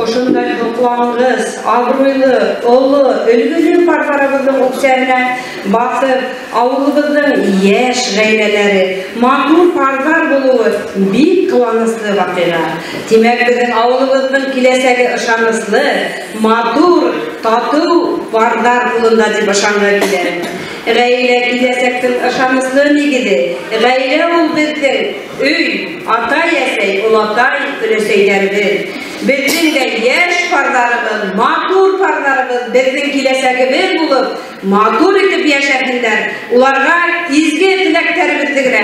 ошондай куаңгыз, абруйлы, олы, өлгүлүү пардарыбыздын окшайына басып, ауылыбыздын еш гайлелери, матур пардар болуы бик кубанычтуу вакыйга. Демек биздин ауылыбыздын келечеги ышанычлы, матур, татуу пардар кулунда деп ышанган келем. Гаиле келечектин ышанычлы негизи. Гаиле бул биздин үй, ата-эсей, улатай, өлөсөйдөрбүз. Биздин де еш пардарыбыз, матур пардарыбыз, биздин келечегибиз болуп, матур этип жашасындар. Уларга изге тилектерибизди кире